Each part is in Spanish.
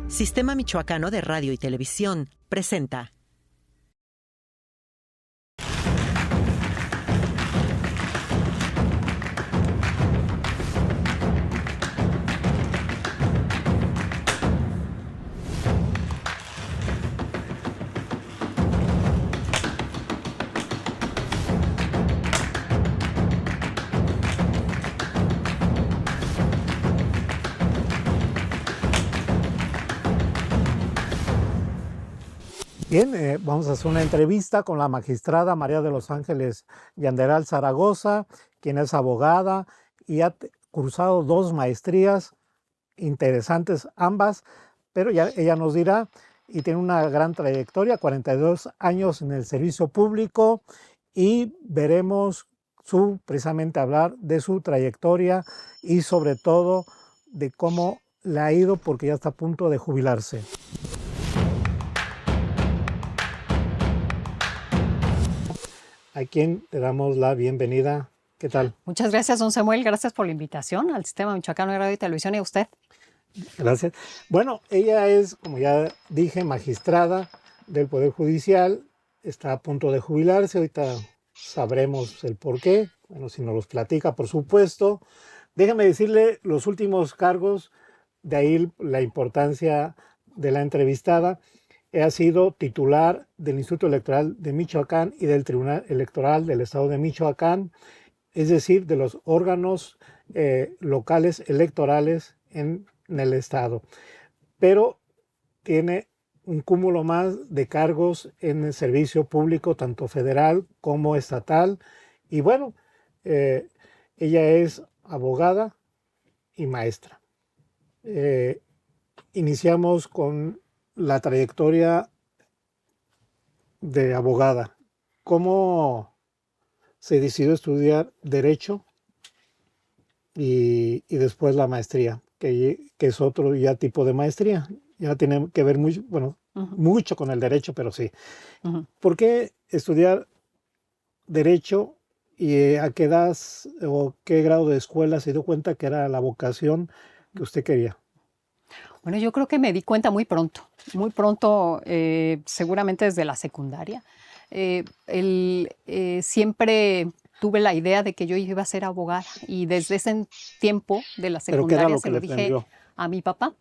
Sistema Michoacano de Radio y Televisión presenta. Bien, vamos a hacer una entrevista con la magistrada María de los Ángeles Yanderal Zaragoza, quien es abogada y ha cursado 2 maestrías interesantes ambas, pero ya ella nos dirá, y tiene una gran trayectoria, 42 años en el servicio público, y veremos precisamente hablar de su trayectoria y sobre todo de cómo le ha ido porque ya está a punto de jubilarse. A quien le damos la bienvenida. ¿Qué tal? Muchas gracias, don Samuel. Gracias por la invitación al Sistema Michoacano de Radio y Televisión y a usted. Gracias. Bueno, ella es, como ya dije, magistrada del Poder Judicial. Está a punto de jubilarse. Ahorita sabremos el por qué. Bueno, si nos los platica, por supuesto. Déjame decirle los últimos cargos, de ahí la importancia de la entrevistada. Ha sido titular del Instituto Electoral de Michoacán y del Tribunal Electoral del Estado de Michoacán, es decir, de los órganos locales electorales en el Estado. Pero tiene un cúmulo más de cargos en el servicio público, tanto federal como estatal. Y bueno, ella es abogada y maestra. Iniciamos con la trayectoria de abogada. ¿Cómo se decidió estudiar Derecho y después la maestría, que es otro ya tipo de maestría? Ya tiene que ver mucho, bueno, mucho con el derecho, pero sí. ¿Por qué estudiar Derecho y a qué edad o qué grado de escuela se dio cuenta que era la vocación que usted quería? Bueno, yo creo que me di cuenta muy pronto, seguramente desde la secundaria. Siempre tuve la idea de que yo iba a ser abogada y desde ese tiempo de la secundaria se lo dije a mi papá.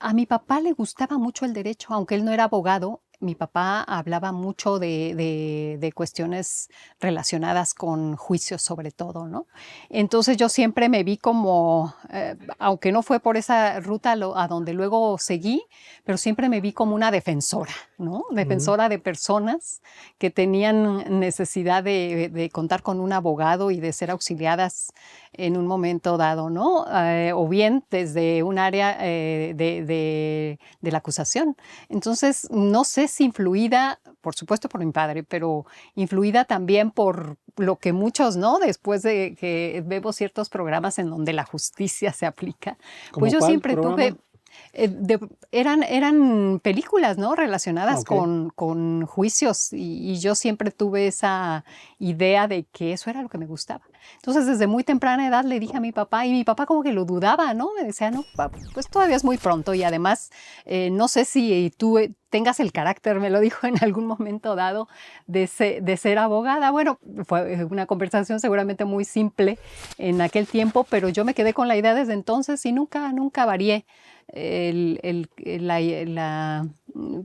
A mi papá le gustaba mucho el derecho, aunque él no era abogado. Mi papá hablaba mucho de cuestiones relacionadas con juicios sobre todo, ¿no? Entonces yo siempre me vi como, aunque no fue por esa ruta a donde luego seguí, pero siempre me vi como una defensora, ¿no? Defensora de personas que tenían necesidad de contar con un abogado y de ser auxiliadas en un momento dado, ¿no? O bien desde un área de la acusación. Entonces, no sé si influida, por supuesto por mi padre, pero influida también por lo que muchos, ¿no? Después de que vemos ciertos programas en donde la justicia se aplica, pues yo siempre tuve... eran películas, ¿no? Relacionadas con juicios y yo siempre tuve esa idea de que eso era lo que me gustaba. Entonces, desde muy temprana edad le dije a mi papá y mi papá como que lo dudaba, ¿no? Me decía, no, pues todavía es muy pronto y además no sé si tú tengas el carácter, me lo dijo en algún momento dado, de ser abogada. Bueno, fue una conversación seguramente muy simple en aquel tiempo, pero yo me quedé con la idea desde entonces y nunca varié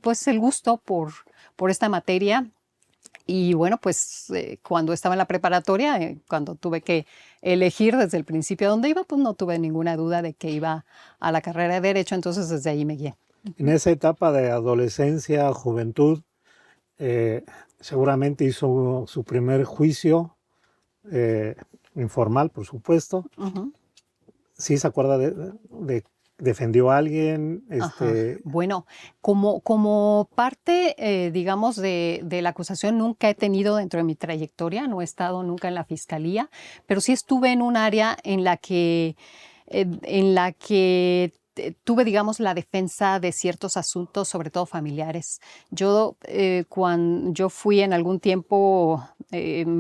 pues el gusto por esta materia. Y bueno, pues cuando estaba en la preparatoria, cuando tuve que elegir desde el principio a dónde iba, pues no tuve ninguna duda de que iba a la carrera de Derecho, entonces desde ahí me guié. En esa etapa de adolescencia, juventud, seguramente hizo su primer juicio informal, por supuesto. ¿Sí se acuerda de defendió a alguien? Bueno, como parte, digamos, de la acusación, nunca he tenido dentro de mi trayectoria, no he estado nunca en la fiscalía, pero sí estuve en un área en la que tuve, digamos, la defensa de ciertos asuntos, sobre todo familiares. Cuando yo fui en algún tiempo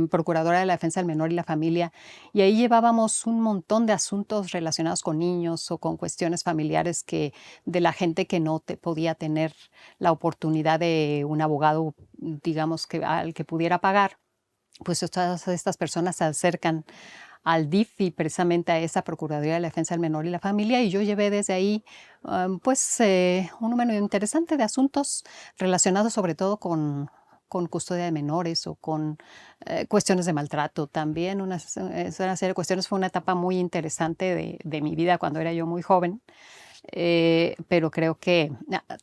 procuradora de la defensa del menor y la familia, y ahí llevábamos un montón de asuntos relacionados con niños o con cuestiones familiares de la gente que no podía tener la oportunidad de un abogado, digamos, al que pudiera pagar. Pues todas estas personas se acercan al DIF y precisamente a esa Procuraduría de la Defensa del Menor y la Familia, y yo llevé desde ahí un número interesante de asuntos relacionados sobre todo con custodia de menores o con cuestiones de maltrato también. Una serie de cuestiones. Fue una etapa muy interesante de mi vida cuando era yo muy joven. Pero creo que,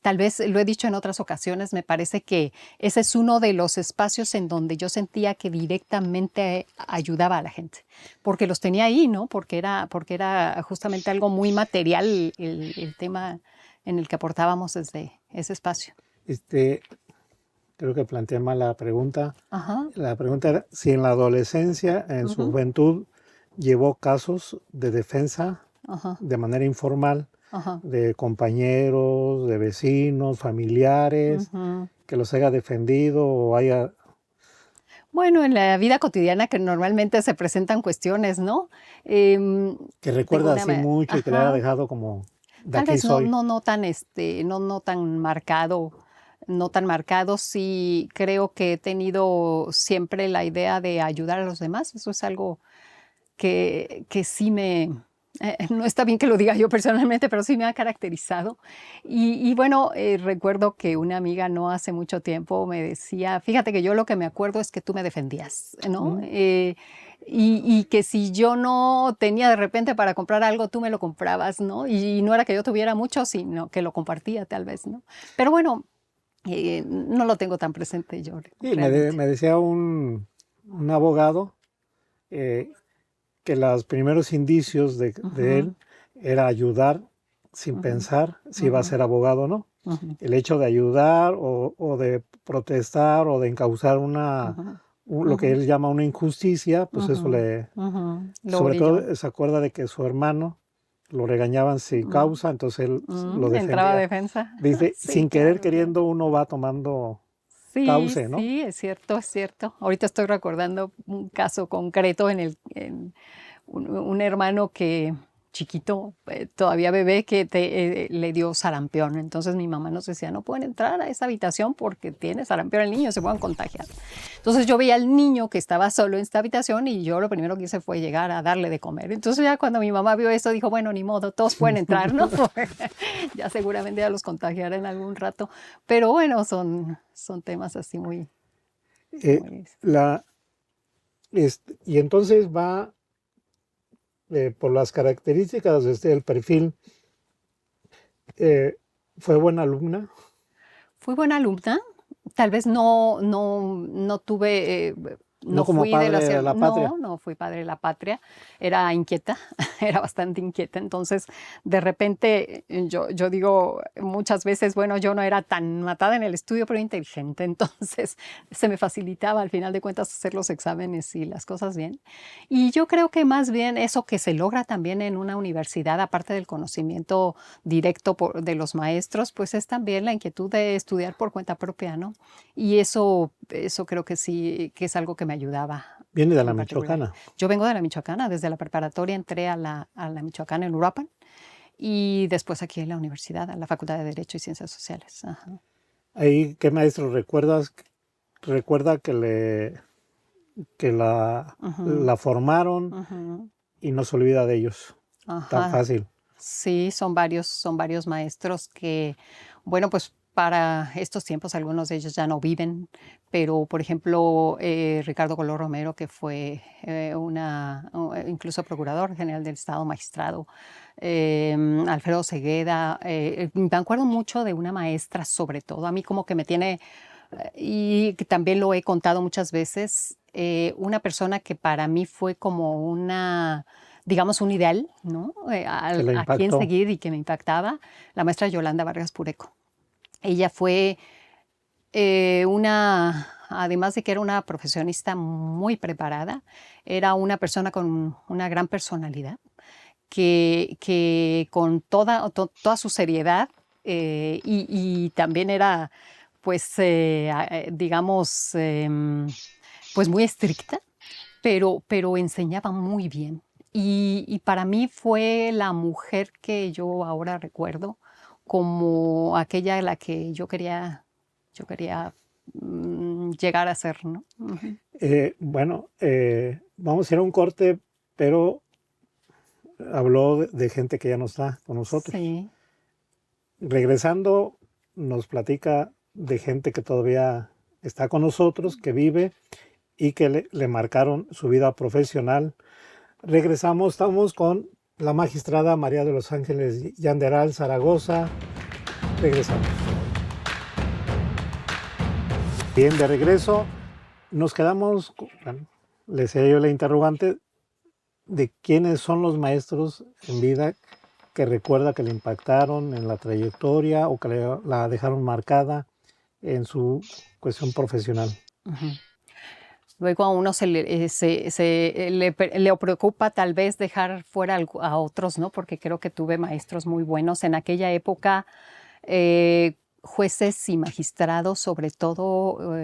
tal vez lo he dicho en otras ocasiones, me parece que ese es uno de los espacios en donde yo sentía que directamente ayudaba a la gente, porque los tenía ahí, ¿no? Porque era justamente algo muy material el tema en el que aportábamos desde ese espacio. Creo que planteé mal la pregunta. Ajá. La pregunta era si en la adolescencia, en su juventud, llevó casos de defensa de manera informal, de compañeros, de vecinos, familiares, que los haya defendido o haya... Bueno, en la vida cotidiana que normalmente se presentan cuestiones, ¿no? Que recuerda así mucho y que le haya dejado como... Tal vez no tan marcado. No tan marcado. Sí, creo que he tenido siempre la idea de ayudar a los demás. Eso es algo que sí no está bien que lo diga yo personalmente, pero sí me ha caracterizado. Y bueno, recuerdo que una amiga no hace mucho tiempo me decía, fíjate que yo lo que me acuerdo es que tú me defendías, ¿no? Y que si yo no tenía de repente para comprar algo, tú me lo comprabas, ¿no? Y no era que yo tuviera mucho, sino que lo compartía tal vez, ¿no? Pero bueno, no lo tengo tan presente yo. Sí, me decía un abogado que los primeros indicios de él era ayudar sin pensar si iba a ser abogado o no. El hecho de ayudar o de protestar o de encauzar lo que él llama una injusticia, pues eso sobre todo se acuerda de que su hermano lo regañaban sin causa, entonces él lo defendía. Entraba a defensa. Dice, sí, sin querer queriendo uno va tomando cauce, ¿no? Sí, es cierto, es cierto. Ahorita estoy recordando un caso concreto en un hermano que chiquito, todavía bebé, que le dio sarampión. Entonces mi mamá nos decía, no pueden entrar a esa habitación porque tiene sarampión el niño, se pueden contagiar. Entonces yo veía al niño que estaba solo en esta habitación y yo lo primero que hice fue llegar a darle de comer. Entonces ya cuando mi mamá vio eso dijo, bueno, ni modo, todos pueden entrar, ¿no? Ya seguramente ya los contagiará en algún rato. Pero bueno, son temas así muy... y entonces va... por las características del perfil, ¿fue buena alumna? Fui buena alumna. Tal vez no tuve... No como padre de la patria. No fui padre de la patria. Era inquieta, era bastante inquieta. Entonces, de repente, yo digo muchas veces, bueno, yo no era tan matada en el estudio, pero inteligente. Entonces, se me facilitaba al final de cuentas hacer los exámenes y las cosas bien. Y yo creo que más bien eso que se logra también en una universidad, aparte del conocimiento directo de los maestros, pues es también la inquietud de estudiar por cuenta propia, ¿no? Y eso creo que sí, que es algo que me ayudaba. ¿Viene de la Michoacana? Yo vengo de la Michoacana. Desde la preparatoria entré a la Michoacana en Uruapan y después aquí en la universidad, a la Facultad de Derecho y Ciencias Sociales. Ahí, ¿qué maestro recuerda que la formaron y no se olvida de ellos? Tan fácil. Sí, son varios maestros que, bueno, pues para estos tiempos algunos de ellos ya no viven, pero por ejemplo Ricardo Color Romero, que fue incluso procurador general del Estado, magistrado, Alfredo Cegueda, me acuerdo mucho de una maestra, sobre todo, a mí como que me tiene, y que también lo he contado muchas veces, una persona que para mí fue como digamos, un ideal, ¿no? A quien seguir y que me impactaba, la maestra Yolanda Vargas Pureco. Ella fue además de que era una profesionista muy preparada, era una persona con una gran personalidad, que con toda su seriedad y también era, pues, digamos, pues muy estricta, pero enseñaba muy bien. Y para mí fue la mujer que yo ahora recuerdo como aquella a la que yo quería llegar a ser, ¿no? Uh-huh. Bueno, vamos a ir a un corte, pero habló de gente que ya no está con nosotros. Sí. Regresando, nos platica de gente que todavía está con nosotros, que vive y que le marcaron su vida profesional. Regresamos, estamos con la magistrada María de los Ángeles Yanderal Zaragoza. Regresamos. Bien, de regreso, nos quedamos, bueno, le decía yo la interrogante de quiénes son los maestros en vida que recuerda que le impactaron en la trayectoria o que la dejaron marcada en su cuestión profesional. Uh-huh. Luego a uno le preocupa tal vez dejar fuera a otros, ¿no? Porque creo que tuve maestros muy buenos en aquella época, jueces y magistrados, sobre todo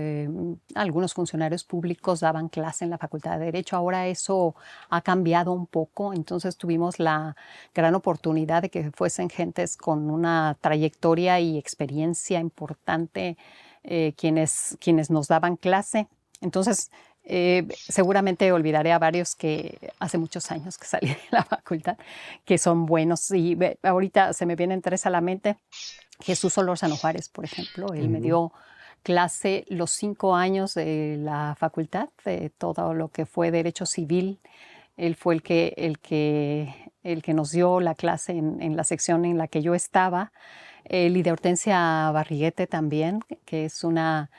algunos funcionarios públicos daban clase en la Facultad de Derecho. Ahora eso ha cambiado un poco, entonces tuvimos la gran oportunidad de que fuesen gentes con una trayectoria y experiencia importante quienes nos daban clase. Entonces, seguramente olvidaré a varios que hace muchos años que salí de la facultad, que son buenos. Y ahorita se me vienen tres a la mente. Jesús Solórzano Juárez, por ejemplo, él me dio clase los 5 años de la facultad, de todo lo que fue Derecho Civil. Él fue el que nos dio la clase en la sección en la que yo estaba. Lidia Hortensia Barriguete también, que es una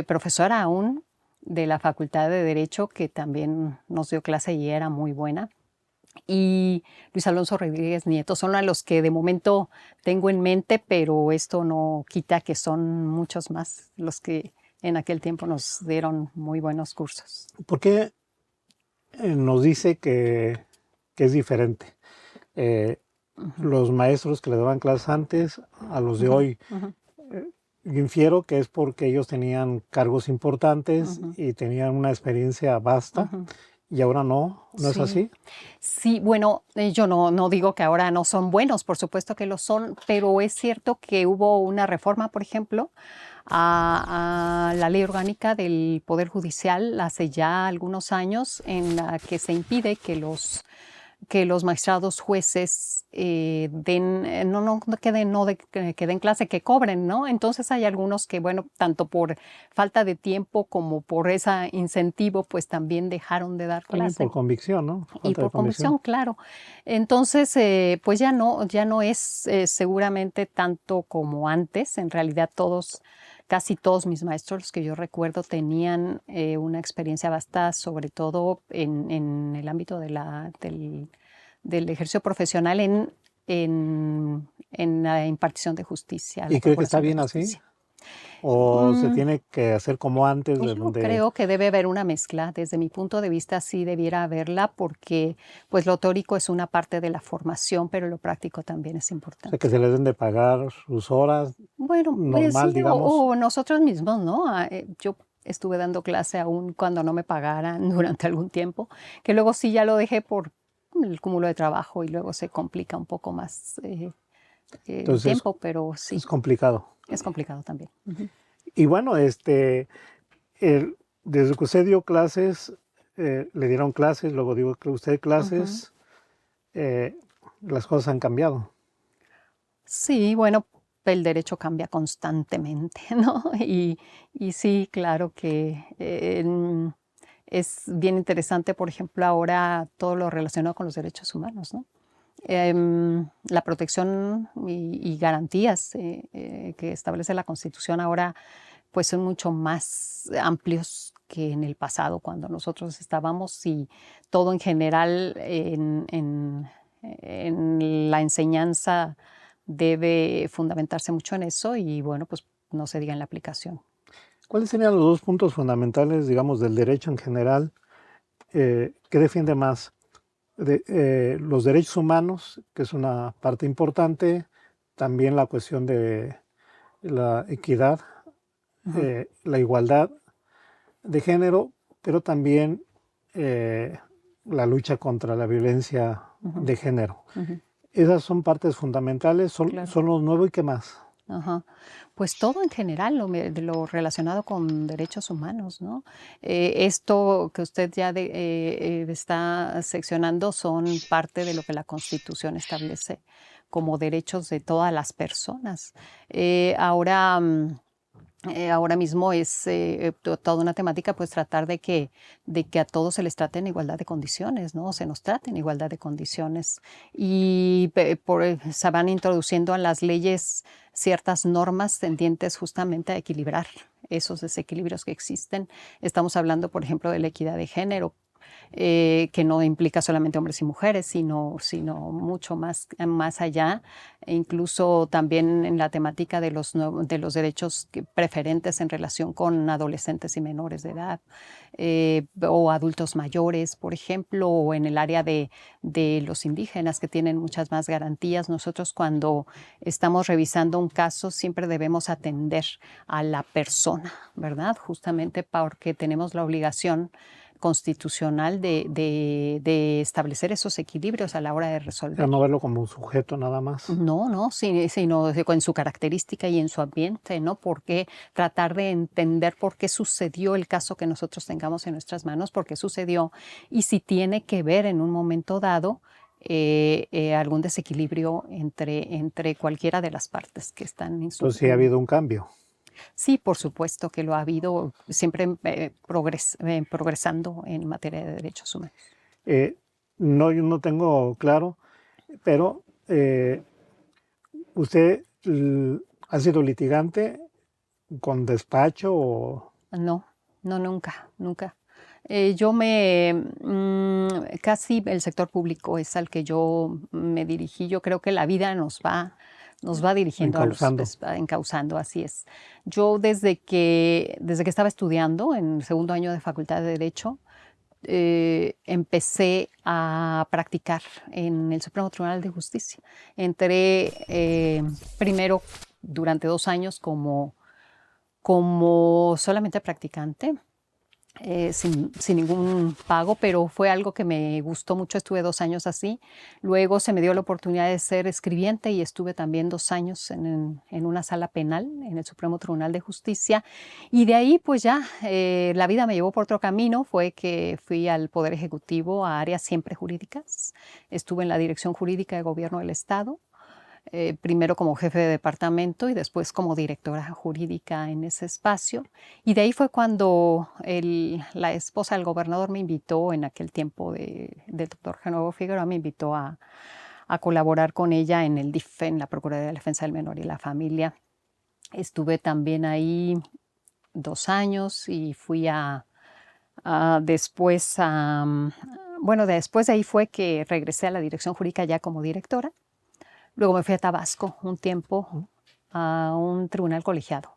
profesora aún de la Facultad de Derecho, que también nos dio clase y era muy buena. Y Luis Alonso Rodríguez Nieto son a los que de momento tengo en mente, pero esto no quita que son muchos más los que en aquel tiempo nos dieron muy buenos cursos. ¿Por qué nos dice que es diferente? Los maestros que le daban clases antes a los de hoy. Yo infiero que es porque ellos tenían cargos importantes y tenían una experiencia vasta. Y ahora no es así. Sí, bueno, yo no digo que ahora no son buenos, por supuesto que lo son, pero es cierto que hubo una reforma, por ejemplo, a la ley orgánica del Poder Judicial hace ya algunos años, en la que se impide que los magistrados jueces que den clase, que cobren, ¿no? Entonces hay algunos que, bueno, tanto por falta de tiempo como por ese incentivo, pues también dejaron de dar clase. Y por convicción, ¿no? Y por convicción, claro. Entonces, pues ya no es seguramente tanto como antes. En realidad casi todos mis maestros, los que yo recuerdo, tenían una experiencia vasta, sobre todo en el ámbito del ejercicio profesional en la impartición de justicia. ¿Y cree que está bien así? ¿O se tiene que hacer como antes? Yo creo que debe haber una mezcla. Desde mi punto de vista sí debiera haberla, porque pues lo teórico es una parte de la formación, pero lo práctico también es importante. O sea, que se les den de pagar sus horas, bueno, normal, sí, digamos. O nosotros mismos, ¿no? Yo estuve dando clase aún cuando no me pagaran durante algún tiempo, que luego sí ya lo dejé por el cúmulo de trabajo y luego se complica un poco más el tiempo, pero sí. Es complicado. Es complicado también. Y bueno, desde que usted dio clases, le dieron clases, luego dio usted clases, las cosas han cambiado. Sí, bueno, el derecho cambia constantemente, ¿no? Y sí, claro que es bien interesante, por ejemplo, ahora todo lo relacionado con los derechos humanos, ¿no? La protección y garantías que establece la Constitución ahora pues son mucho más amplios que en el pasado, cuando nosotros estábamos, y todo en general en la enseñanza debe fundamentarse mucho en eso, y bueno, pues no se diga en la aplicación. ¿Cuáles serían los dos puntos fundamentales, digamos, del derecho en general? ¿Qué defiende más? los derechos humanos, que es una parte importante, también la cuestión de la equidad, la igualdad de género, pero también la lucha contra la violencia de género. Esas son partes fundamentales, son lo nuevo. ¿Y qué más? Pues todo en general, lo relacionado con derechos humanos, ¿no? Esto que usted ya está seccionando son parte de lo que la Constitución establece como derechos de todas las personas. Ahora mismo es toda una temática, pues tratar de que a todos se les trate en igualdad de condiciones, ¿no? Se nos trate en igualdad de condiciones. Y se van introduciendo en las leyes ciertas normas tendientes justamente a equilibrar esos desequilibrios que existen. Estamos hablando, por ejemplo, de la equidad de género, que no implica solamente hombres y mujeres, sino mucho más allá, e incluso también en la temática de los derechos preferentes en relación con adolescentes y menores de edad, o adultos mayores, por ejemplo, o en el área de los indígenas, que tienen muchas más garantías. Nosotros, cuando estamos revisando un caso, siempre debemos atender a la persona, ¿verdad? Justamente porque tenemos la obligación constitucional de establecer esos equilibrios a la hora de resolver. Ya no verlo como un sujeto nada más. No, sino en su característica y en su ambiente, ¿no? Porque tratar de entender por qué sucedió el caso que nosotros tengamos en nuestras manos, por qué sucedió, y si tiene que ver en un momento dado algún desequilibrio entre cualquiera de las partes que están en su... Entonces sí ha habido un cambio. Sí, por supuesto que lo ha habido, siempre progresando en materia de derechos humanos. No, yo no tengo claro, pero ¿usted ha sido litigante con despacho o...? No, nunca. Casi el sector público es al que yo me dirigí. Yo creo que la vida nos va dirigiendo, encauzando, así es. Yo desde que estaba estudiando en el segundo año de Facultad de Derecho, empecé a practicar en el Supremo Tribunal de Justicia. Entré primero durante 2 años como solamente practicante, sin ningún pago, pero fue algo que me gustó mucho. Estuve 2 años así. Luego se me dio la oportunidad de ser escribiente y estuve también 2 años en una sala penal en el Supremo Tribunal de Justicia. Y de ahí pues ya la vida me llevó por otro camino. Fue que fui al Poder Ejecutivo, a áreas siempre jurídicas. Estuve en la Dirección Jurídica de Gobierno del Estado. Primero como jefe de departamento y después como directora jurídica en ese espacio. Y de ahí fue cuando la esposa del gobernador me invitó, en aquel tiempo del doctor Genoveva Figueroa, me invitó a colaborar con ella en el DIF, en la Procuraduría de Defensa del Menor y la Familia. Estuve también ahí 2 años y fui después de ahí fue que regresé a la Dirección Jurídica ya como directora. Luego me fui a Tabasco un tiempo a un tribunal colegiado.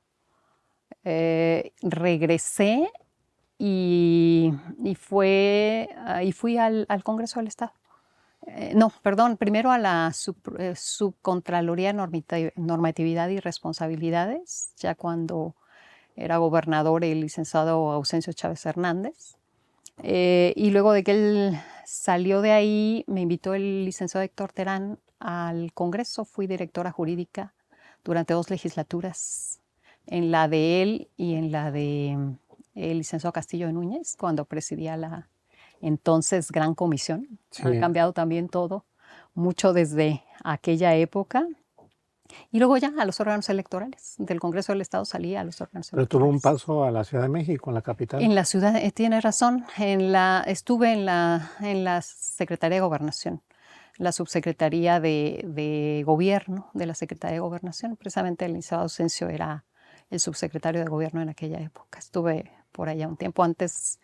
Regresé y fui al Congreso del Estado. Primero a la Subcontraloría Normatividad y Responsabilidades, ya cuando era gobernador el licenciado Ausencio Chávez Hernández. Y luego de que él salió de ahí, me invitó el licenciado Héctor Terán al Congreso. Fui directora jurídica durante 2 legislaturas, en la de él y en la de el licenciado Castillo de Núñez, cuando presidía la entonces Gran Comisión. Sí. Ha cambiado también todo, mucho desde aquella época. Y luego ya a los órganos electorales. Del Congreso del Estado salí a los órganos electorales. Pero tuvo un paso a la Ciudad de México, en la capital. En la ciudad, tiene razón. Estuve en la Secretaría de Gobernación, la Subsecretaría de Gobierno de la Secretaría de Gobernación. Precisamente el licenciado Ausencio era el subsecretario de Gobierno en aquella época. Estuve por allá un tiempo antes,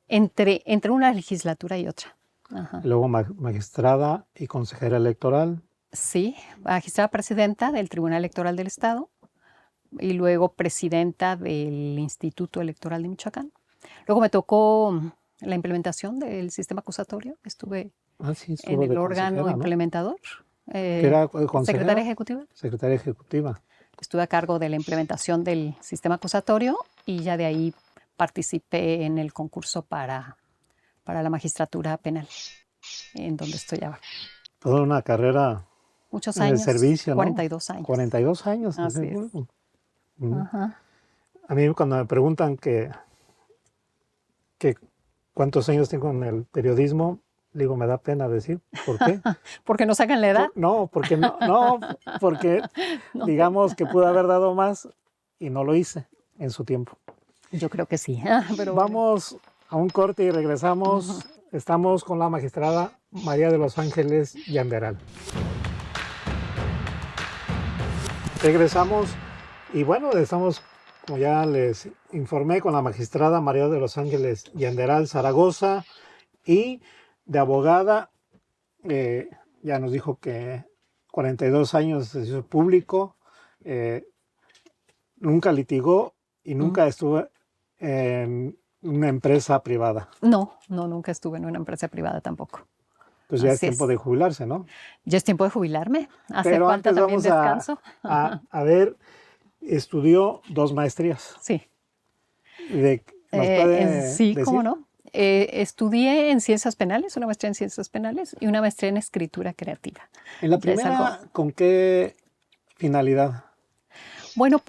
entre una legislatura y otra. Ajá. Luego magistrada y consejera electoral. Sí, magistrada presidenta del Tribunal Electoral del Estado y luego presidenta del Instituto Electoral de Michoacán. Luego me tocó la implementación del sistema acusatorio. Estuve sí, en el órgano implementador. ¿Que era secretaria ejecutiva? Secretaria ejecutiva. Estuve a cargo de la implementación del sistema acusatorio y ya de ahí participé en el concurso para la magistratura penal, en donde estoy ahora. Toda una carrera. Muchos años. En el servicio, ¿no? 42 años. 42 años. Así es. Ajá. A mí cuando me preguntan que cuántos años tengo en el periodismo, digo, me da pena decir. ¿Por qué? ¿Porque no sacan la edad? Porque digamos que pude haber dado más y no lo hice en su tiempo. Yo creo que sí. Pero vamos a un corte y regresamos. Estamos con la magistrada María de los Ángeles Yanderal. Regresamos y bueno, estamos, como ya les informé, con la magistrada María de los Ángeles Yanderal Zaragoza, y de abogada, ya nos dijo que 42 años de servicio público, nunca litigó y nunca estuvo en una empresa privada. No, nunca estuve en una empresa privada tampoco. Pues ya es tiempo de jubilarse, ¿no? Ya es tiempo de jubilarme. Hace Pero falta antes también descanso. A ver, estudió 2 maestrías. Sí. ¿Nos puede sí, decir? ¿Cómo no? Estudié en Ciencias Penales, una maestría en Ciencias Penales y una maestría en Escritura Creativa. ¿En la primera con qué finalidad? Bueno,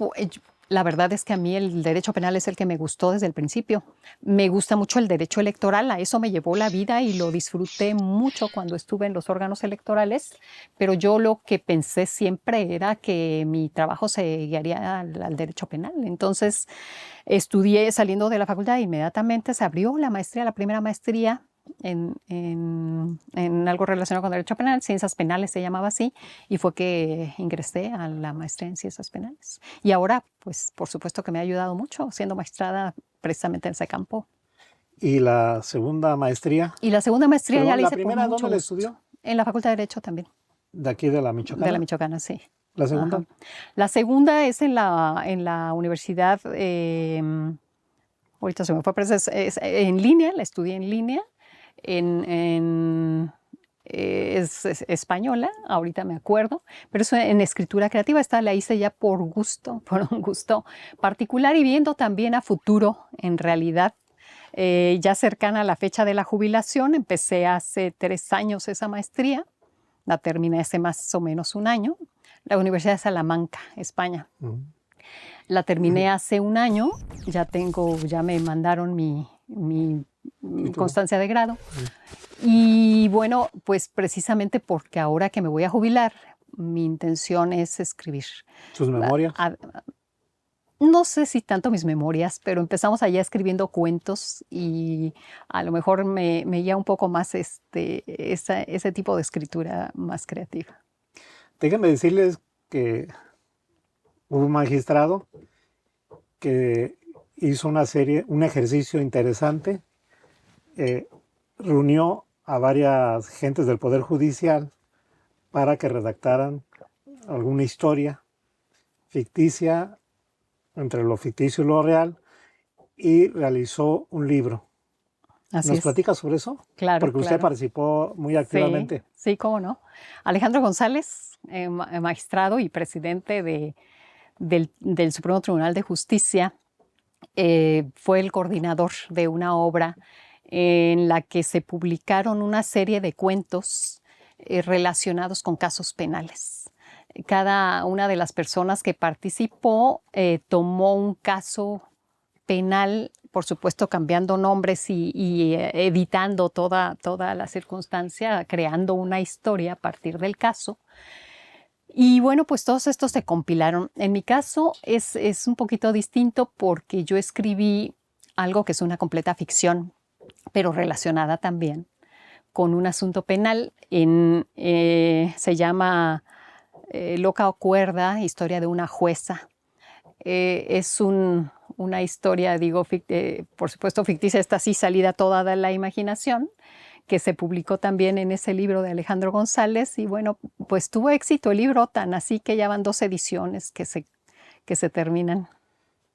la verdad es que a mí el derecho penal es el que me gustó desde el principio. Me gusta mucho el derecho electoral, a eso me llevó la vida y lo disfruté mucho cuando estuve en los órganos electorales, pero yo lo que pensé siempre era que mi trabajo se guiaría al derecho penal. Entonces estudié, saliendo de la facultad, inmediatamente se abrió la maestría, la primera maestría en algo relacionado con derecho penal, Ciencias Penales se llamaba así, y fue que ingresé a la maestría en Ciencias Penales. Y ahora, pues, por supuesto que me ha ayudado mucho siendo magistrada precisamente en ese campo. ¿Y la segunda maestría? Y la segunda maestría ya la hice. ¿La primera dónde la estudió? En la Facultad de Derecho también. ¿De aquí de la Michoacana? De la Michoacana, sí. ¿La segunda? Ajá. La segunda es en la universidad, ahorita se me fue, pero es en línea, la estudié en línea. Es española, ahorita me acuerdo, pero eso en escritura creativa. Esta la hice ya por gusto, por un gusto particular y viendo también a futuro, en realidad, ya cercana a la fecha de la jubilación. Empecé hace 3 años esa maestría, la terminé hace más o menos 1 año, la Universidad de Salamanca, España. La terminé hace 1 año, ya me mandaron mi constancia de grado. Y bueno, pues precisamente porque ahora que me voy a jubilar, mi intención es escribir. ¿Sus memorias? No sé si tanto mis memorias, pero empezamos allá escribiendo cuentos y a lo mejor me guía un poco más ese tipo de escritura más creativa. Déjenme decirles que hubo un magistrado que hizo un ejercicio interesante. Reunió a varias gentes del Poder Judicial para que redactaran alguna historia ficticia, entre lo ficticio y lo real, y realizó un libro. ¿Nos platica sobre eso? Claro. Porque usted participó muy activamente. Sí, cómo no. Alejandro González, magistrado y presidente del Supremo Tribunal de Justicia, fue el coordinador de una obra en la que se publicaron una serie de cuentos relacionados con casos penales. Cada una de las personas que participó tomó un caso penal, por supuesto cambiando nombres y editando toda la circunstancia, creando una historia a partir del caso. Y bueno, pues todos estos se compilaron. En mi caso es un poquito distinto porque yo escribí algo que es una completa ficción, pero relacionada también con un asunto penal. Se llama Loca o Cuerda, historia de una jueza. Es una historia, por supuesto ficticia, esta sí salida toda de la imaginación, que se publicó también en ese libro de Alejandro González. Y bueno, pues tuvo éxito el libro, tan así que ya van 2 ediciones que se terminan.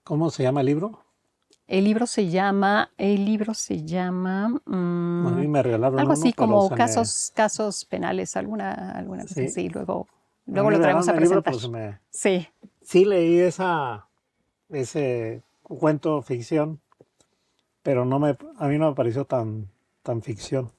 ¿Cómo se llama el libro? El libro se llama, A mí me regalaron algo uno, así pero como casos penales, alguna cosa Sí. así. Luego A mí lo me traemos a regalaron el libro, presentar. pero Sí. sí leí ese cuento ficción, pero a mí no me pareció tan ficción.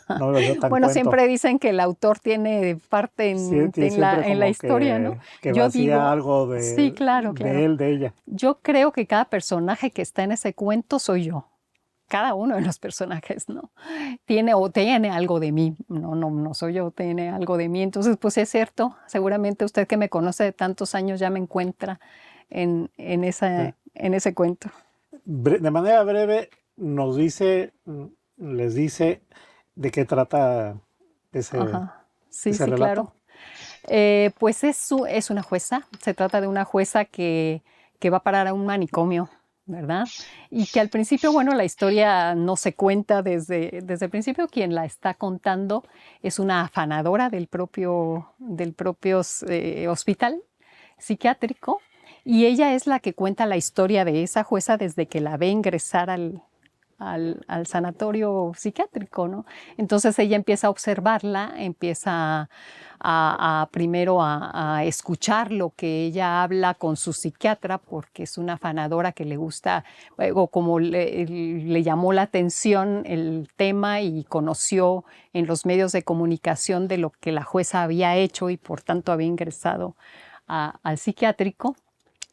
No me pareció tan Bueno, cuento. siempre dicen que el autor tiene parte Siempre en la como historia, ¿no? que Yo vacía digo, algo sí, claro. de él, de ella. Yo creo que cada personaje que está en ese cuento soy yo. Cada uno de los personajes, ¿no? Tiene algo de mí. No soy yo, tiene algo de mí. Entonces, pues es cierto. Seguramente usted que me conoce de tantos años ya me encuentra en ese cuento. De manera breve, les dice de qué trata Ajá. Sí, ese relato. claro. Pues es una jueza. Se trata de una jueza que va a parar a un manicomio, ¿verdad? Y que al principio, bueno, la historia no se cuenta desde el principio. Quien la está contando es una afanadora del propio hospital psiquiátrico. Y ella es la que cuenta la historia de esa jueza desde que la ve ingresar al sanatorio psiquiátrico, ¿no? Entonces ella empieza a observarla, empieza primero a escuchar lo que ella habla con su psiquiatra, porque es una afanadora que le gusta, o como le llamó la atención el tema y conoció en los medios de comunicación de lo que la jueza había hecho y por tanto había ingresado al psiquiátrico.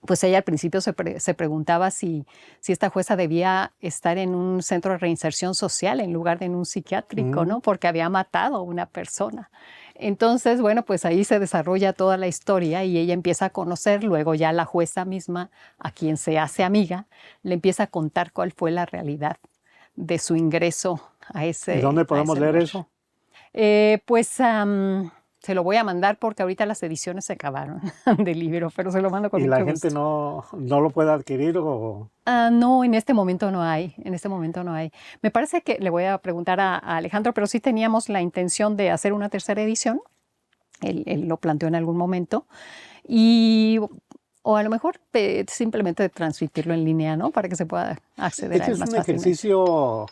Pues ella al principio se preguntaba si esta jueza debía estar en un centro de reinserción social en lugar de en un psiquiátrico, ¿no? Porque había matado a una persona. Entonces, bueno, pues ahí se desarrolla toda la historia y ella empieza a conocer, luego ya la jueza misma, a quien se hace amiga, le empieza a contar cuál fue la realidad de su ingreso a ese ¿Y dónde podemos leer lugar. eso? Se lo voy a mandar porque ahorita las ediciones se acabaron del libro, pero se lo mando con ¿Y mucho la gente gusto. no lo puede adquirir o...? No, en este momento no hay. Me parece que le voy a preguntar a Alejandro, pero sí teníamos la intención de hacer una tercera edición. Él lo planteó en algún momento. O a lo mejor simplemente transmitirlo en línea, ¿no? Para que se pueda acceder a él más ¿Es un fácilmente. ejercicio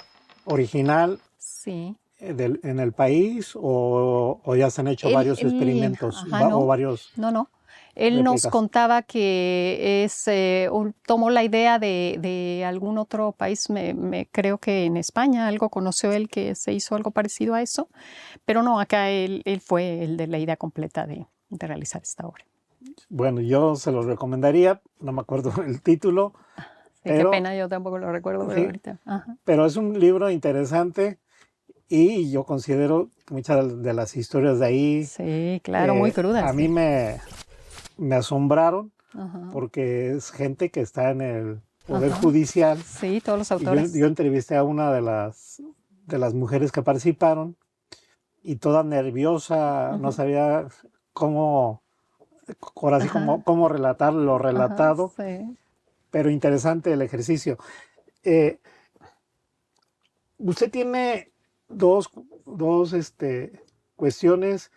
original Sí. en el país o ya se han hecho varios experimentos o varios? No. Él nos contaba que tomó la idea de algún otro país, creo que en España, algo conoció él que se hizo algo parecido a eso, pero no, acá él fue el de la idea completa de realizar esta obra. Bueno, yo se lo recomendaría, no me acuerdo el título. Sí, qué pena, yo tampoco lo recuerdo, pero ahorita. Ajá. Pero es un libro interesante y yo considero que muchas de las historias de ahí... Sí, claro, muy crudas. A mí me asombraron. Ajá. Porque es gente que está en el Poder Judicial. Sí, todos los autores. Yo entrevisté a una de las mujeres que participaron y toda nerviosa, no sabía cómo relatar lo relatado, sí. Pero interesante el ejercicio. Usted tiene dos cuestiones.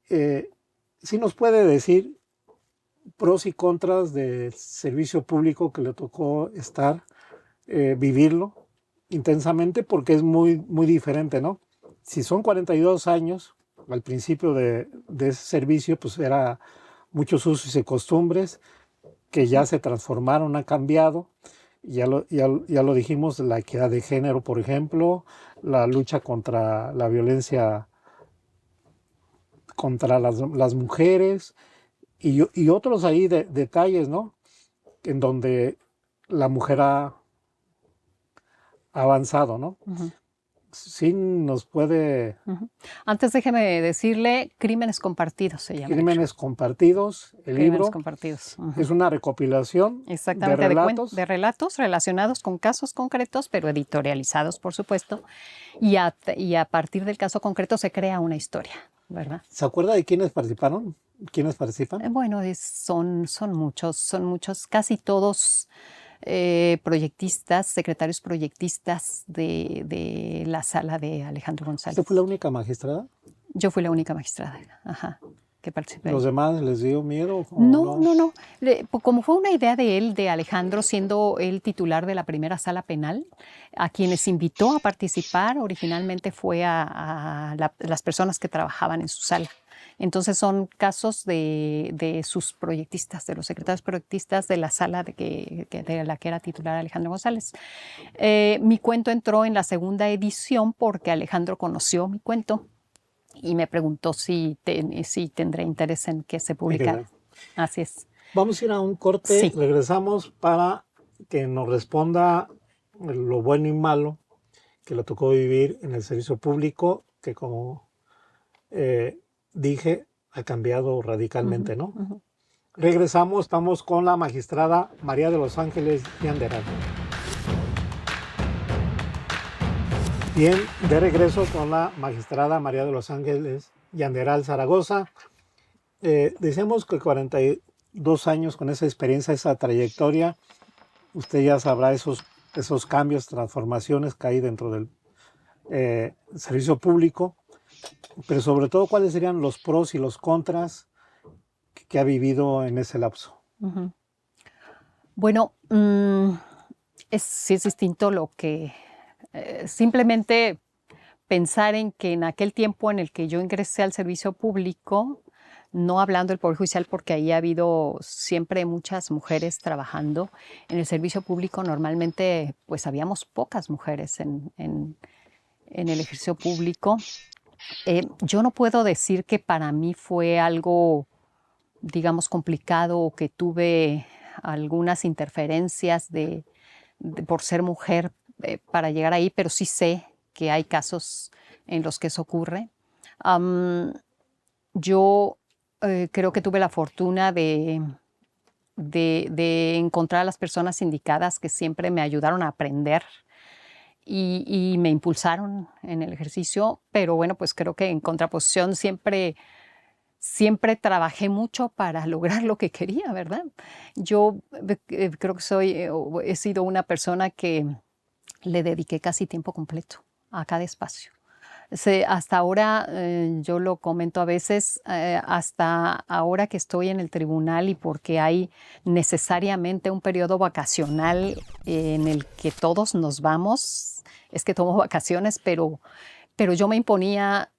¿Sí nos puede decir pros y contras del servicio público que le tocó vivirlo intensamente? Porque es muy, muy diferente, ¿no? Si son 42 años, al principio de ese servicio, pues era muchos usos y costumbres que ya se transformaron, han cambiado. Ya lo dijimos, la equidad de género, por ejemplo, la lucha contra la violencia contra las mujeres, y otros ahí detalles, ¿no? En donde la mujer ha avanzado, ¿no? Uh-huh. Sí nos puede... Uh-huh. Antes déjeme decirle, Crímenes Compartidos se llama. Crímenes Compartidos, el Crímenes libro. Compartidos. Uh-huh. Es una recopilación. Exactamente, de relatos relacionados con casos concretos, pero editorializados, por supuesto. Y a partir del caso concreto se crea una historia, ¿verdad? ¿Se acuerda de quiénes participaron? ¿Quiénes participan? Bueno, son muchos, casi todos proyectistas, secretarios proyectistas de la sala de Alejandro González. ¿Usted fue la única magistrada? Yo fui la única magistrada, ajá. que participé. ¿Los demás les dio miedo? No. Como fue una idea de él, de Alejandro, siendo el titular de la primera sala penal, a quienes invitó a participar originalmente fue a las personas que trabajaban en su sala. Entonces son casos de sus proyectistas, de los secretarios proyectistas de la sala de la que era titular Alejandro González. Mi cuento entró en la segunda edición porque Alejandro conoció mi cuento y me preguntó si tendré interés en que se publicara. Así es. Vamos a ir a un corte, sí. Regresamos para que nos responda lo bueno y malo que le tocó vivir en el servicio público, que como dije, ha cambiado radicalmente, ¿no? Regresamos, estamos con la magistrada María de los Ángeles Yanderal. Bien, de regreso con la magistrada María de los Ángeles Yanderal Zaragoza. Decíamos que 42 años con esa experiencia, esa trayectoria, usted ya sabrá esos cambios, transformaciones que hay dentro del servicio público, pero sobre todo, ¿cuáles serían los pros y los contras que ha vivido en ese lapso? Bueno, sí es distinto lo que... simplemente pensar en que en aquel tiempo en el que yo ingresé al servicio público, no hablando del Poder Judicial porque ahí ha habido siempre muchas mujeres trabajando, en el servicio público normalmente pues habíamos pocas mujeres en el ejercicio público. Yo no puedo decir que para mí fue algo, digamos, complicado o que tuve algunas interferencias por ser mujer para llegar ahí, pero sí sé que hay casos en los que eso ocurre. Yo creo que tuve la fortuna de encontrar a las personas indicadas que siempre me ayudaron a aprender y me impulsaron en el ejercicio, pero bueno, pues creo que en contraposición siempre trabajé mucho para lograr lo que quería, ¿verdad? Yo creo que he sido una persona que le dediqué casi tiempo completo a cada espacio. Hasta ahora, yo lo comento a veces, hasta ahora que estoy en el tribunal y porque hay necesariamente un periodo vacacional en el que todos nos vamos, es que tomo vacaciones, pero yo me imponía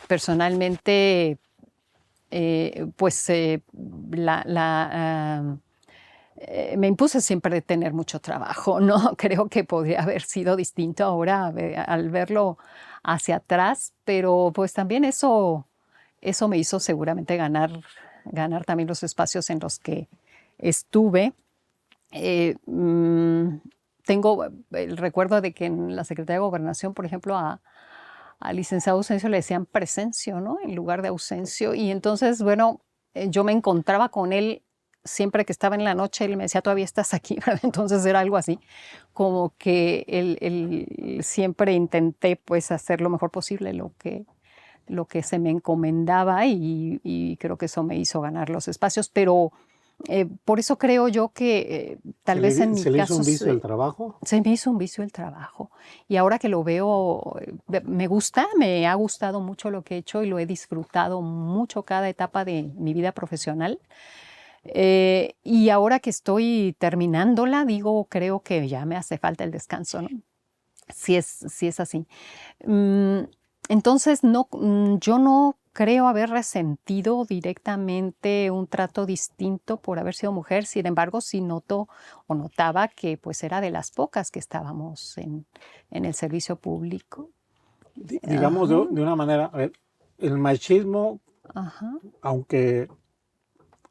personalmente, me impuse siempre tener mucho trabajo, ¿no? Creo que podría haber sido distinto ahora al verlo hacia atrás, pero pues también eso me hizo seguramente ganar también los espacios en los que estuve. Tengo el recuerdo de que en la Secretaría de Gobernación, por ejemplo, al licenciado Ausencio le decían Presencio, ¿no? En lugar de Ausencio. Y entonces, bueno, yo me encontraba con él siempre que estaba en la noche, él me decía, todavía estás aquí, ¿verdad? Entonces era algo así, como que él siempre intenté pues hacer lo mejor posible lo que se me encomendaba y creo que eso me hizo ganar los espacios, pero por eso creo yo que tal vez en mi caso... ¿Se le hizo un vicio el trabajo? Se me hizo un vicio el trabajo. Y ahora que lo veo, me ha gustado mucho lo que he hecho y lo he disfrutado mucho cada etapa de mi vida profesional. Y ahora que estoy terminándola, creo que ya me hace falta el descanso, ¿no? Si es así. Entonces, yo no creo haber resentido directamente un trato distinto por haber sido mujer. Sin embargo, sí notaba que pues era de las pocas que estábamos en el servicio público. Digamos de una manera, el machismo, aunque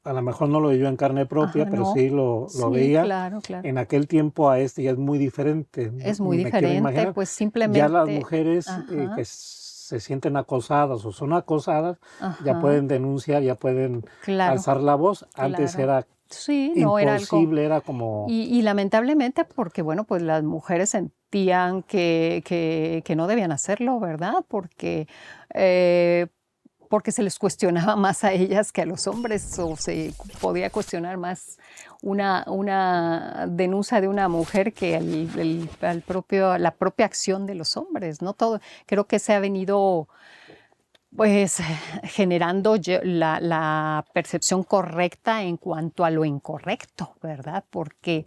a lo mejor no lo vivió en carne propia, pero sí lo veía. Claro. En aquel tiempo a ya es muy diferente. Es muy diferente, pues simplemente... Ya las mujeres que se sienten acosadas o son acosadas, ya pueden denunciar, ya pueden alzar la voz. Antes era imposible, era como... Y lamentablemente porque, bueno, pues las mujeres sentían que no debían hacerlo, ¿verdad? Porque se les cuestionaba más a ellas que a los hombres, o se podía cuestionar más una denuncia de una mujer que la propia acción de los hombres, ¿no? Creo que se ha venido Pues generando la percepción correcta en cuanto a lo incorrecto, ¿verdad? Porque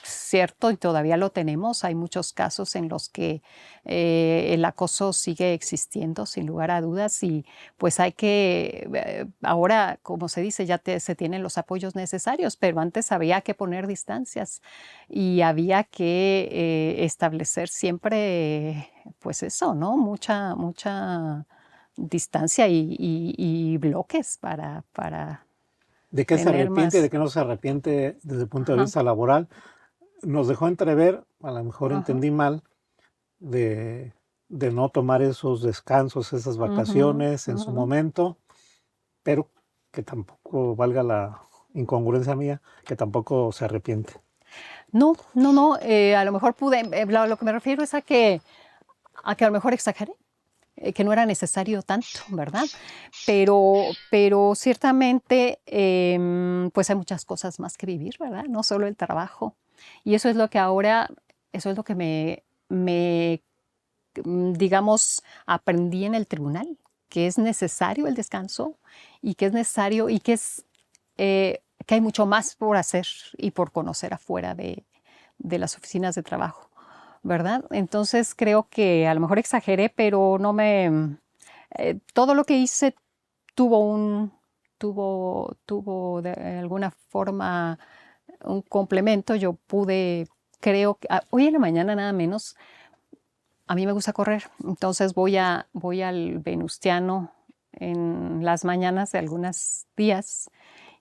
cierto, y todavía lo tenemos, hay muchos casos en los que el acoso sigue existiendo, sin lugar a dudas, y pues hay que, ahora, como se dice, se tienen los apoyos necesarios, pero antes había que poner distancias y había que establecer siempre, pues eso, ¿no? Mucha distancia y bloques para ¿De qué se tener arrepiente y más. de qué no se arrepiente desde el punto de Ajá, vista laboral? Nos dejó entrever, a lo mejor ajá, entendí mal, de, de no tomar esos descansos, esas ujú, vacaciones en su ujú. momento, pero que tampoco valga la incongruencia mía, que tampoco se arrepiente. No, no, no, a lo mejor pude, lo que me refiero es a que a lo mejor exageré, que no era necesario tanto, ¿verdad? Pero ciertamente, pues hay muchas cosas más que vivir, ¿verdad? No solo el trabajo. Y eso es lo que ahora, eso es lo que digamos, aprendí en el tribunal, que es necesario el descanso y que es necesario y que hay mucho más por hacer y por conocer afuera de las oficinas de trabajo, ¿verdad? Entonces creo que a lo mejor exageré, pero todo lo que hice tuvo de alguna forma un complemento. Yo creo que hoy en la mañana nada menos, a mí me gusta correr, entonces voy al Venustiano en las mañanas de algunos días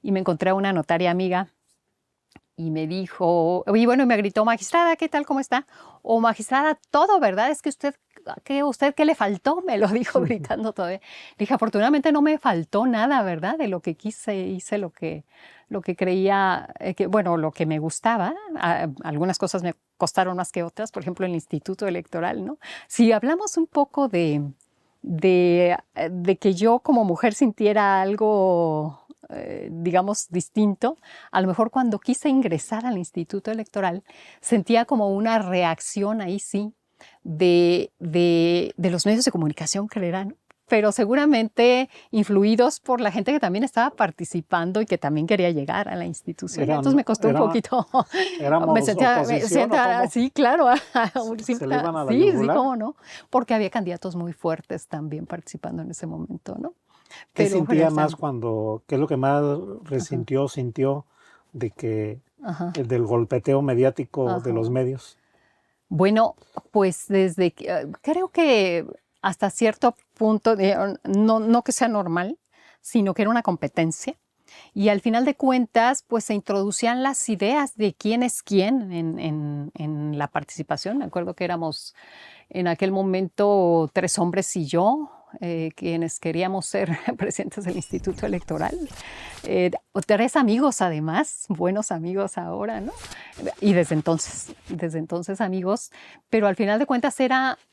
y me encontré a una notaria amiga y me dijo, y bueno, me gritó, magistrada, ¿qué tal? ¿Cómo está? O magistrada, todo, ¿verdad? Es que usted qué le faltó? Me lo dijo gritando todavía. Le dije, afortunadamente no me faltó nada, ¿verdad? De lo que hice lo que creía, bueno, lo que me gustaba. Algunas cosas me costaron más que otras, por ejemplo, el Instituto Electoral, ¿no? Si hablamos un poco de que yo como mujer sintiera algo, digamos, distinto, a lo mejor cuando quise ingresar al Instituto Electoral sentía como una reacción ahí sí de los medios de comunicación que eran, pero seguramente influidos por la gente que también estaba participando y que también quería llegar a la institución. Entonces me costó un poquito, me ¿Éramos oposición o cómo? sí, claro, ¿Se le iban a la sí, sí, yugular? cómo no, porque había candidatos muy fuertes también participando en ese momento, ¿no? ¿Qué Pero sentía gracias. más qué es lo que más Ajá, sintió de que ajá, del golpeteo mediático de los ajá. medios? Bueno, pues creo que hasta cierto punto, no que sea normal, sino que era una competencia. Y al final de cuentas, pues se introducían las ideas de quién es quién en la participación. Me acuerdo que éramos en aquel momento 3 hombres y yo, quienes queríamos ser presidentes del Instituto Electoral. 3 amigos además, buenos amigos ahora, ¿no? Y desde entonces amigos, pero al final de cuentas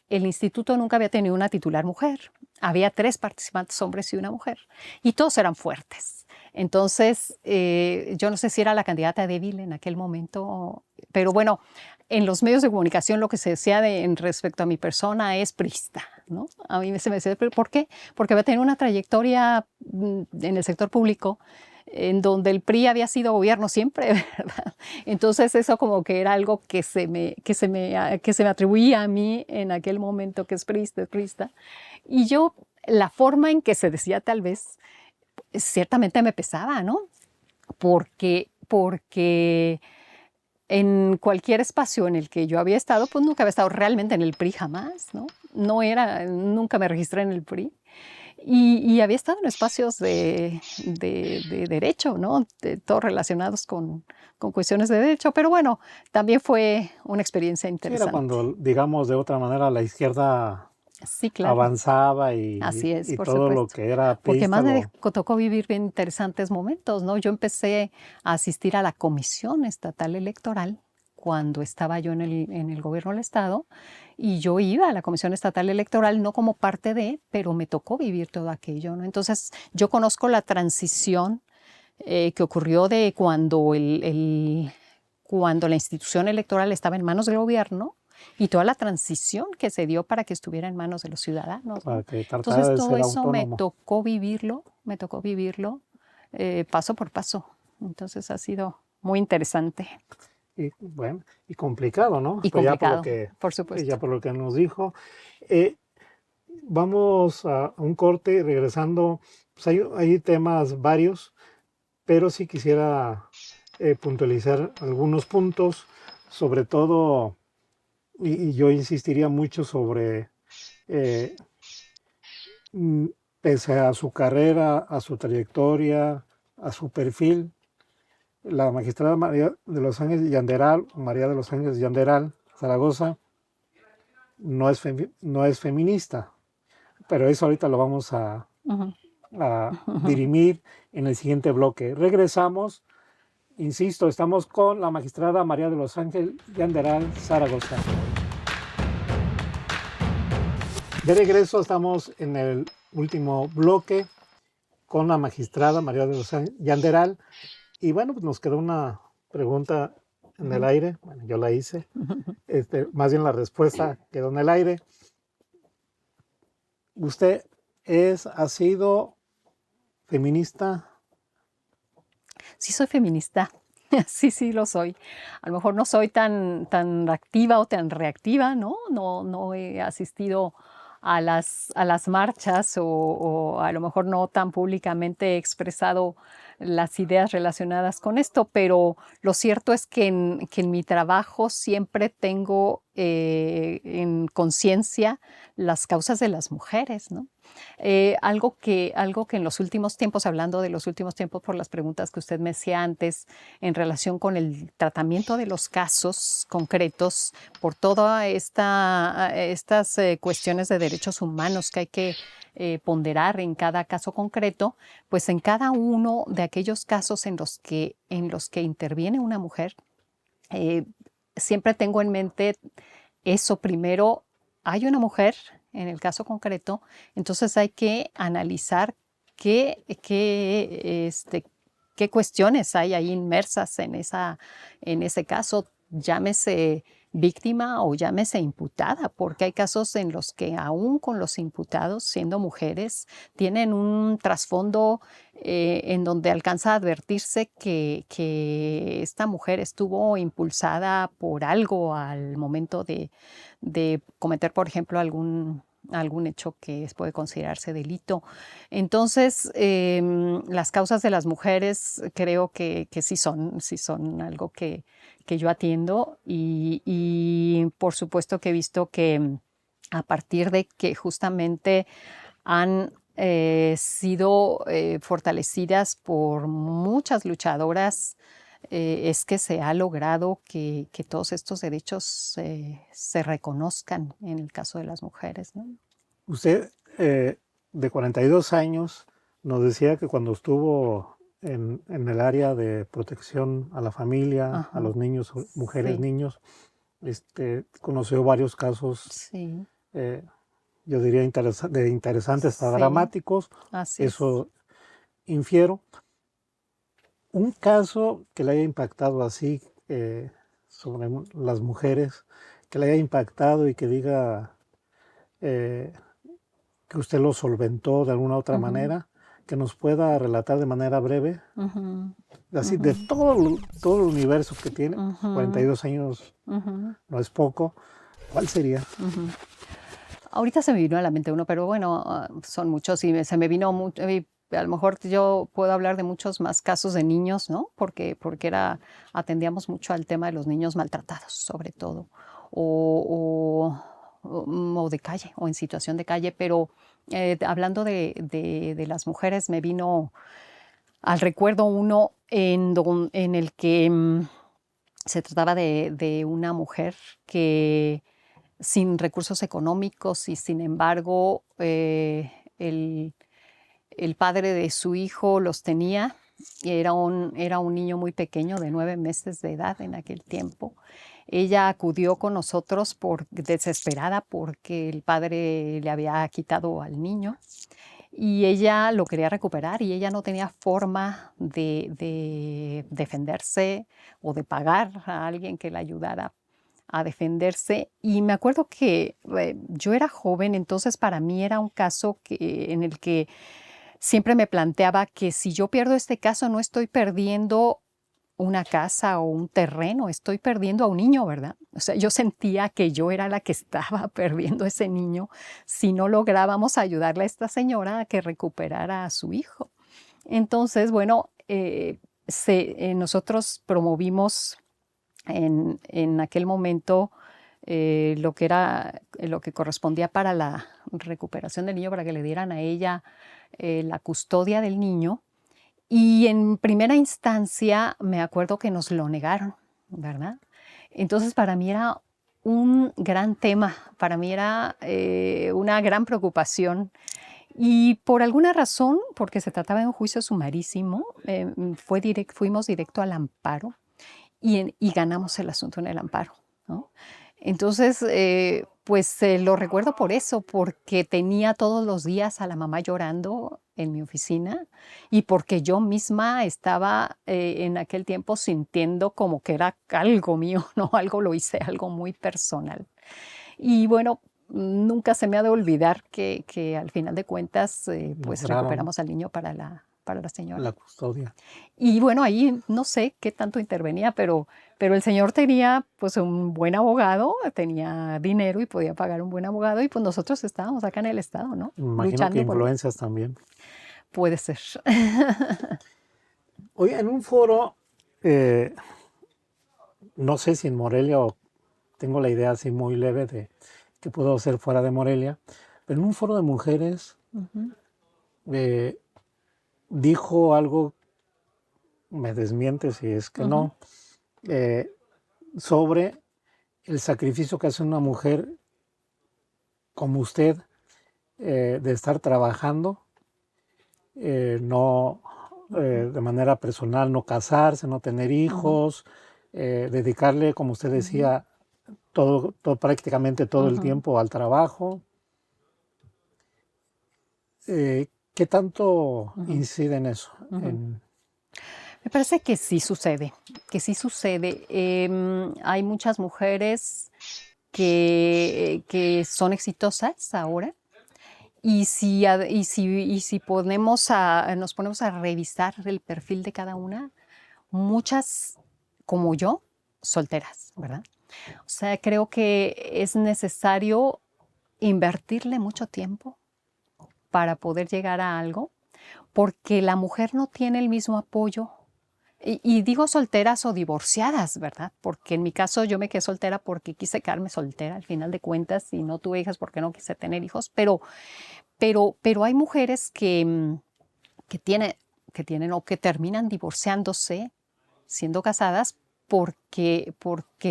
el instituto nunca había tenido una titular mujer. Había 3 participantes, hombres y una mujer, y todos eran fuertes. Entonces, yo no sé si era la candidata débil en aquel momento, pero bueno, en los medios de comunicación lo que se decía en respecto a mi persona es priista, ¿no? A mí se me decía, ¿por qué? Porque había tenido una trayectoria en el sector público en donde el PRI había sido gobierno siempre, ¿verdad? Entonces eso como que era algo que se me atribuía a mí en aquel momento, que es priista. Y yo, la forma en que se decía tal vez, ciertamente me pesaba, ¿no? Porque en cualquier espacio en el que yo había estado, pues nunca había estado realmente en el PRI jamás, ¿no? Nunca me registré en el PRI. Y había estado en espacios de derecho, ¿no? Todos relacionados con cuestiones de derecho, pero bueno, también fue una experiencia Sí, era interesante. cuando, digamos, de otra manera la izquierda Sí, claro. avanzaba Así es, y por todo lo supuesto. que era Porque priista más me lo... tocó vivir bien interesantes momentos, ¿no? Yo empecé a asistir a la Comisión Estatal Electoral cuando estaba yo en el gobierno del Estado, y yo iba a la Comisión Estatal Electoral no como parte pero me tocó vivir todo aquello, ¿no? Entonces, yo conozco la transición que ocurrió de cuando la institución electoral estaba en manos del gobierno y toda la transición que se dio para que estuviera en manos de los ciudadanos, ¿no? Entonces todo eso me tocó vivirlo paso por paso. Entonces ha sido muy interesante. Y bueno, y complicado, ¿no? Y complicado, por supuesto. Ya por lo que nos dijo. Vamos a un corte, regresando. Pues hay temas varios, pero sí quisiera puntualizar algunos puntos, sobre todo, y yo insistiría mucho sobre, pese a su carrera, a su trayectoria, a su perfil, la magistrada María de los Ángeles Yanderal, María de los Ángeles Yanderal, Zaragoza, no es feminista, pero eso ahorita lo vamos a dirimir en el siguiente bloque. Regresamos, insisto, estamos con la magistrada María de los Ángeles Yanderal, Zaragoza. De regreso estamos en el último bloque con la magistrada María de los Ángeles Yanderal. Y bueno, pues nos quedó una pregunta en el aire. Bueno, yo la hice. Más bien la respuesta quedó en el aire. ¿Usted ha sido feminista? Sí, soy feminista. Sí, lo soy. A lo mejor no soy tan activa o tan reactiva, ¿no? No he asistido a las marchas o a lo mejor no tan públicamente he expresado las ideas relacionadas con esto, pero lo cierto es que en mi trabajo siempre tengo en conciencia las causas de las mujeres, ¿no? Algo que en los últimos tiempos, hablando de los últimos tiempos por las preguntas que usted me hacía antes en relación con el tratamiento de los casos concretos, por todas estas cuestiones de derechos humanos que hay que ponderar en cada caso concreto, pues en cada uno de aquellos casos en los que interviene una mujer, siempre tengo en mente eso. Primero, hay una mujer en el caso concreto, entonces hay que analizar qué cuestiones hay ahí inmersas en ese caso, llámese víctima o llámese imputada, porque hay casos en los que aún con los imputados, siendo mujeres, tienen un trasfondo en donde alcanza a advertirse que esta mujer estuvo impulsada por algo al momento de cometer, por ejemplo, algún hecho que puede considerarse delito. Entonces, las causas de las mujeres creo que sí son algo que yo atiendo y por supuesto que he visto que a partir de que justamente han sido fortalecidas por muchas luchadoras, es que se ha logrado que todos estos derechos se reconozcan en el caso de las mujeres, ¿no? Usted, de 42 años, nos decía que cuando estuvo en el área de protección a la familia, Ajá, a los niños, mujeres, sí, niños, conoció varios casos, sí, yo diría interesantes hasta sí, dramáticos. así Eso infiero. Un caso que le haya impactado así sobre las mujeres, que le haya impactado y que diga que usted lo solventó de alguna otra manera, que nos pueda relatar de manera breve, así de todo el universo que tiene, 42 años no es poco, ¿cuál sería? Ahorita se me vino a la mente uno, pero bueno, son muchos y se me vino mucho. A lo mejor yo puedo hablar de muchos más casos de niños, ¿no? Porque atendíamos mucho al tema de los niños maltratados, sobre todo, o de calle, o en situación de calle. Pero hablando de las mujeres, me vino al recuerdo uno en el que se trataba de una mujer que sin recursos económicos y sin embargo el padre de su hijo los tenía. Era un niño muy pequeño de 9 meses de edad en aquel tiempo. Ella acudió con nosotros desesperada porque el padre le había quitado al niño y ella lo quería recuperar y ella no tenía forma de defenderse o de pagar a alguien que la ayudara a defenderse. Y me acuerdo que yo era joven, entonces para mí era un caso en el que siempre me planteaba que si yo pierdo este caso no estoy perdiendo una casa o un terreno, estoy perdiendo a un niño, ¿verdad? O sea, yo sentía que yo era la que estaba perdiendo a ese niño si no lográbamos ayudarle a esta señora a que recuperara a su hijo. Entonces, bueno, nosotros promovimos en aquel momento lo que correspondía para la recuperación del niño, para que le dieran a ella la custodia del niño. Y en primera instancia me acuerdo que nos lo negaron, ¿verdad? Entonces para mí era un gran tema, para mí era una gran preocupación. Y por alguna razón, porque se trataba de un juicio sumarísimo, fuimos directo al amparo y ganamos el asunto en el amparo, ¿no? Entonces, pues lo recuerdo por eso, porque tenía todos los días a la mamá llorando en mi oficina y porque yo misma estaba en aquel tiempo sintiendo como que era algo mío, ¿no? Algo lo hice, algo muy personal. Y bueno, nunca se me ha de olvidar que al final de cuentas, pues recuperamos al niño para la señora. La custodia. Y bueno, ahí no sé qué tanto intervenía, pero el señor tenía pues un buen abogado, tenía dinero y podía pagar un buen abogado y pues nosotros estábamos acá en el estado, ¿no? Me imagino luchando que influencias también. Puede ser. Oye, en un foro, no sé si en Morelia o tengo la idea así muy leve de que puedo ser fuera de Morelia, pero en un foro de mujeres dijo algo, me desmiente si es que no, sobre el sacrificio que hace una mujer como usted de estar trabajando, no de manera personal, no casarse, no tener hijos, dedicarle, como usted decía, prácticamente todo el tiempo al trabajo. ¿Qué tanto incide en eso? Me parece que sí sucede, hay muchas mujeres que son exitosas ahora y si nos ponemos a revisar el perfil de cada una, muchas como yo, solteras, ¿verdad? O sea, creo que es necesario invertirle mucho tiempo para poder llegar a algo, porque la mujer no tiene el mismo apoyo. Y digo solteras o divorciadas, ¿verdad? Porque en mi caso yo me quedé soltera porque quise quedarme soltera al final de cuentas y no tuve hijas porque no quise tener hijos, pero hay mujeres que tienen o que terminan divorciándose siendo casadas porque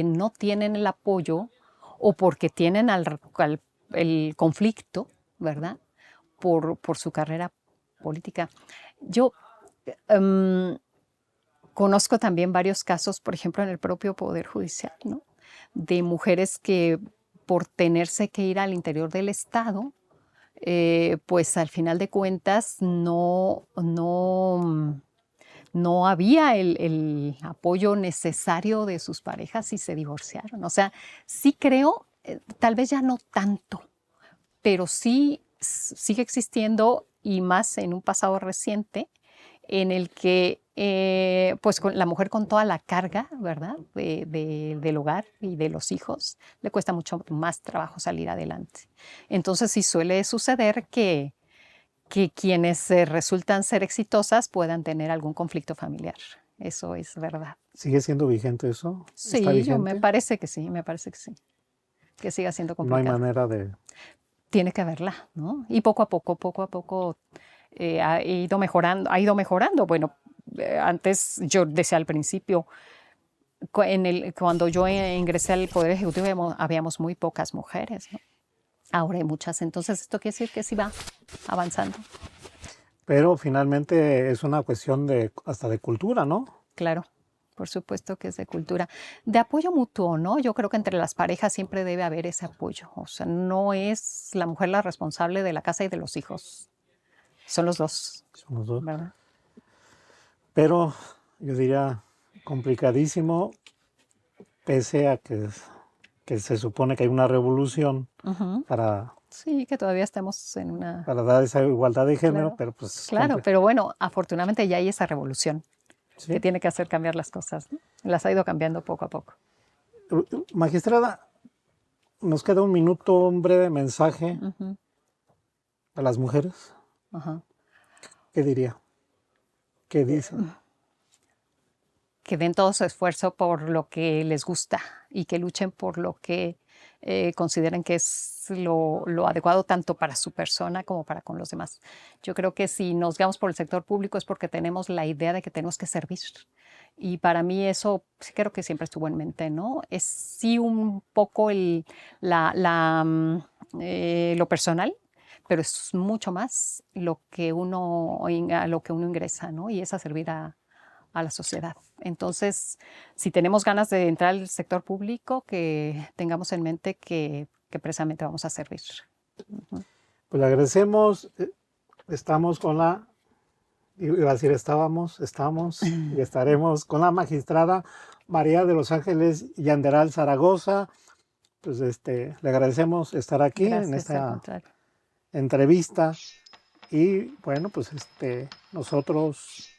no tienen el apoyo o porque tienen el conflicto, ¿verdad? Por su carrera política. Yo conozco también varios casos, por ejemplo, en el propio Poder Judicial, ¿no? De mujeres que por tenerse que ir al interior del Estado, pues al final de cuentas no había el apoyo necesario de sus parejas y se divorciaron. O sea, sí creo, tal vez ya no tanto, pero sí sigue existiendo y más en un pasado reciente en el que pues la mujer con toda la carga, ¿verdad? Del hogar y de los hijos, le cuesta mucho más trabajo salir adelante. Entonces sí suele suceder que quienes resultan ser exitosas puedan tener algún conflicto familiar. Eso es verdad. ¿Sigue siendo vigente eso? Sí, me parece que sí, que siga siendo complicado. No hay manera de... Tiene que haberla, ¿no? Y poco a poco ha ido mejorando. Bueno, antes yo decía al principio, cuando yo ingresé al Poder Ejecutivo habíamos muy pocas mujeres, ¿no? Ahora hay muchas, entonces esto quiere decir que sí va avanzando. Pero finalmente es una cuestión hasta de cultura, ¿no? Claro, por supuesto que es de cultura. De apoyo mutuo, ¿no? Yo creo que entre las parejas siempre debe haber ese apoyo. O sea, no es la mujer la responsable de la casa y de los hijos. Son los dos. Son los dos. ¿Verdad? Pero yo diría complicadísimo, pese a que que se supone que hay una revolución para... Sí, que todavía estamos en una... Para dar esa igualdad de género, claro, pero pues... Claro, pero bueno, afortunadamente ya hay esa revolución que tiene que hacer cambiar las cosas, ¿no? Las ha ido cambiando poco a poco. Magistrada, nos queda un minuto, un breve mensaje a las mujeres. ¿Qué diría? ¿Qué dice? Que den todo su esfuerzo por lo que les gusta y que luchen por lo que consideren que es lo adecuado tanto para su persona como para con los demás. Yo creo que si nos guiamos por el sector público es porque tenemos la idea de que tenemos que servir. Y para mí eso sí creo que siempre estuvo en mente, ¿no? Es sí un poco lo personal, pero es mucho más lo que uno ingresa, ¿no? Y es a servir a la sociedad. Entonces, si tenemos ganas de entrar al sector público, que tengamos en mente que precisamente vamos a servir. Pues le agradecemos. Estamos con la, iba a decir estamos y estaremos con la magistrada María de los Ángeles Yanderal Zaragoza. Pues le agradecemos estar aquí. Gracias, en esta entrevista. Y bueno, pues nosotros...